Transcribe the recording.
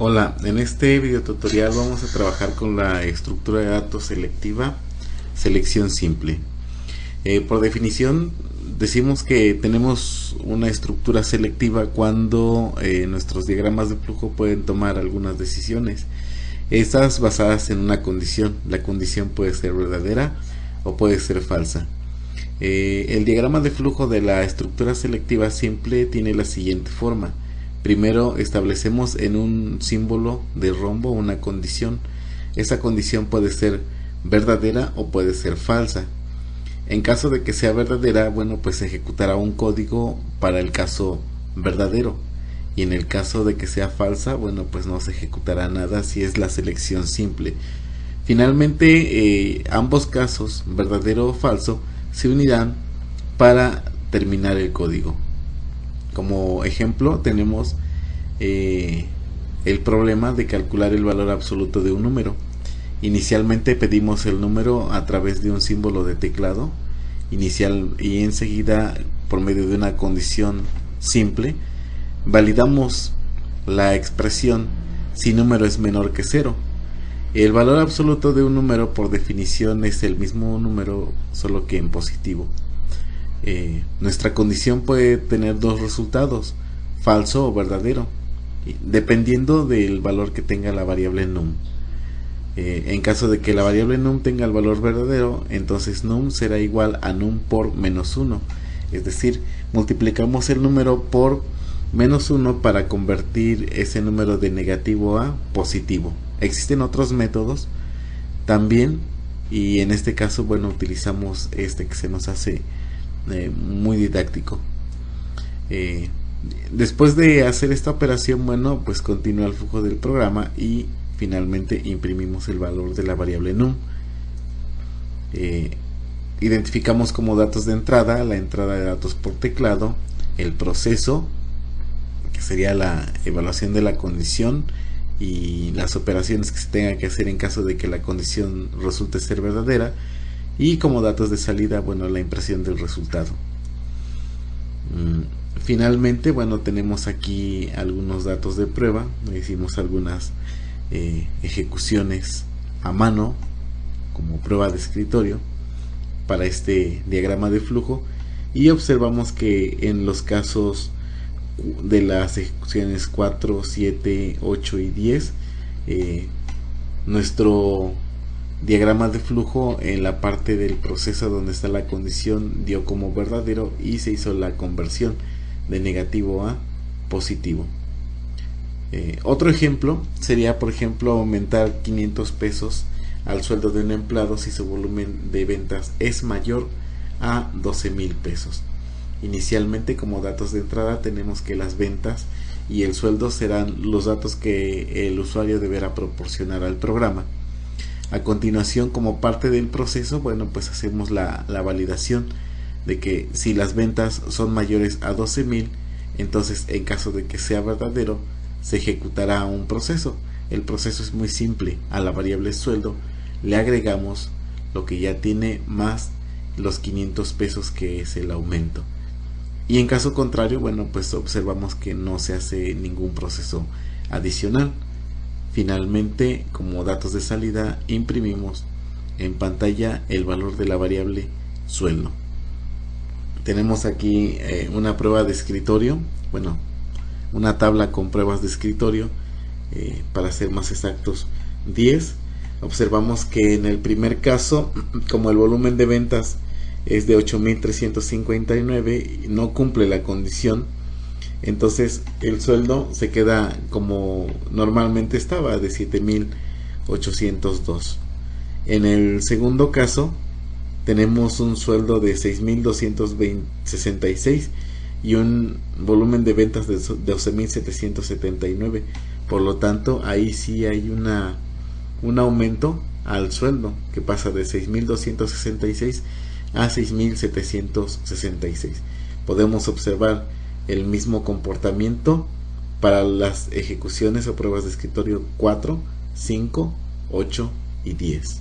Hola, en este video tutorial vamos a trabajar con la estructura de datos selectiva, selección simple. Por definición, decimos que tenemos una estructura selectiva cuando nuestros diagramas de flujo pueden tomar algunas decisiones. Estas basadas en una condición. La condición puede ser verdadera o puede ser falsa. El diagrama de flujo de la estructura selectiva simple tiene la siguiente forma. Primero establecemos en un símbolo de rombo una condición. Esa condición puede ser verdadera o puede ser falsa. En caso de que sea verdadera, bueno, pues se ejecutará un código para el caso verdadero. Y en el caso de que sea falsa, bueno, pues no se ejecutará nada si es la selección simple. Finalmente, ambos casos, verdadero o falso, se unirán para terminar el código. Como ejemplo tenemos el problema de calcular el valor absoluto de un número. Inicialmente pedimos el número a través de un símbolo de teclado inicial y enseguida, por medio de una condición simple, validamos la expresión si número es menor que 0. El valor absoluto de un número por definición es el mismo número, solo que en positivo. Nuestra condición puede tener dos resultados, falso o verdadero, dependiendo del valor que tenga la variable num. En caso de que la variable num tenga el valor verdadero, entonces num será igual a num por menos 1, es decir, multiplicamos el número por menos 1 para convertir ese número de negativo a positivo. Existen otros métodos también, y en este caso, bueno, utilizamos este que se nos hace muy didáctico. Después de hacer esta operación, bueno, pues continúa el flujo del programa y finalmente imprimimos el valor de la variable num. Identificamos como datos de entrada la entrada de datos por teclado, el proceso, que sería la evaluación de la condición y las operaciones que se tengan que hacer en caso de que la condición resulte ser verdadera, y como datos de salida, bueno, la impresión del resultado. Finalmente, bueno, tenemos aquí algunos datos de prueba. Hicimos algunas ejecuciones a mano como prueba de escritorio para este diagrama de flujo, y observamos que en los casos de las ejecuciones 4, 7, 8 y 10, nuestro diagrama de flujo en la parte del proceso donde está la condición dio como verdadero y se hizo la conversión de negativo a positivo. Otro ejemplo sería, por ejemplo, aumentar 500 pesos al sueldo de un empleado si su volumen de ventas es mayor a 12,000 pesos. Inicialmente, como datos de entrada, tenemos que las ventas y el sueldo serán los datos que el usuario deberá proporcionar al programa. A continuación, como parte del proceso, bueno, pues hacemos la validación de que si las ventas son mayores a 12,000, entonces en caso de que sea verdadero, se ejecutará un proceso. El proceso es muy simple. A la variable sueldo le agregamos lo que ya tiene más los 500 pesos que es el aumento. Y en caso contrario, bueno, pues observamos que no se hace ningún proceso adicional. Finalmente, como datos de salida, imprimimos en pantalla el valor de la variable sueldo. Tenemos aquí una prueba de escritorio, bueno, una tabla con pruebas de escritorio, para ser más exactos 10. Observamos que en el primer caso, como el volumen de ventas es de 8,359, no cumple la condición, entonces el sueldo se queda como normalmente estaba, de 7,802. En el segundo caso tenemos un sueldo de 6,266 y un volumen de ventas de 12,779. Por lo tanto, ahí sí hay un aumento al sueldo que pasa de 6,266 a 6,766. Podemos observar el mismo comportamiento para las ejecuciones o pruebas de escritorio 4, 5, 8 y 10.